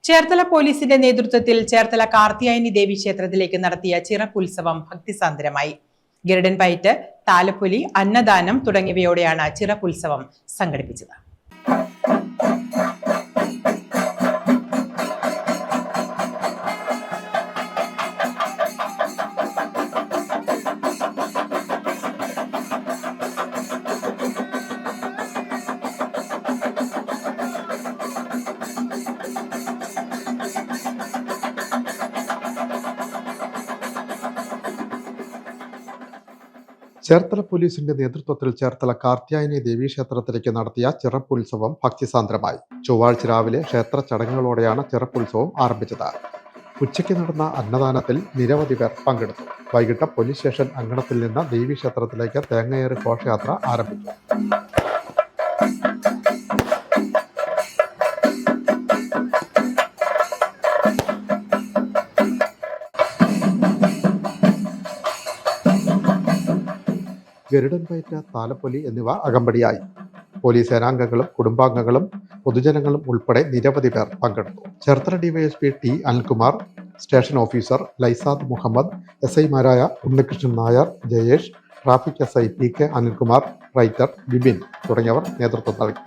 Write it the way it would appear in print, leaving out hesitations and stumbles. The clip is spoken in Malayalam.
ചേർത്തല പോലീസിന്റെ നേതൃത്വത്തിൽ ചേർത്തല കാർത്യായനി ദേവി ക്ഷേത്രത്തിലേക്ക് നടത്തിയ ചിറപ്പുത്സവം ഭക്തിസാന്ദ്രമായി. ഗരുഡൻ പയറ്റ്, താലപ്പൊലി, അന്നദാനം തുടങ്ങിയവയോടെയാണ് ചിറപ്പുത്സവം സംഘടിപ്പിച്ചത്. ചേർത്തല പോലീസിന്റെ നേതൃത്വത്തിൽ ചേർത്തല കാർത്യായനി ദേവീക്ഷേത്രത്തിലേക്ക് നടത്തിയ ചിറപ്പുത്സവം ഭക്തിസാന്ദ്രമായി. ചൊവ്വാഴ്ച രാവിലെ ക്ഷേത്ര ചടങ്ങുകളോടെയാണ് ചിറപ്പുത്സവം ആരംഭിച്ചത്. ഉച്ചയ്ക്ക് നടന്ന അന്നദാനത്തിൽ നിരവധി പേർ പങ്കെടുത്തു. വൈകിട്ട് പോലീസ് സ്റ്റേഷൻ അങ്കണത്തിൽ നിന്ന് ദേവീക്ഷേത്രത്തിലേക്ക് തേങ്ങയേറ് ഘോഷയാത്ര ആരംഭിച്ചു. ഗരുഡൻ പയറ്റ്, താലപ്പൊലി എന്നിവ അകമ്പടിയായി. പോലീസ് സേനാംഗങ്ങളും കുടുംബാംഗങ്ങളും പൊതുജനങ്ങളും ഉൾപ്പെടെ നിരവധി പേർ പങ്കെടുത്തു. Cherthala DYSP T Anilkumar, station officer Laisad Muhammad, എസ്ഐമാരായ Unnikrishnan Nair, Jayesh, traffic SI P K Anilkumar, writer Bibin തുടങ്ങിയവർ നേതൃത്വം നൽകി.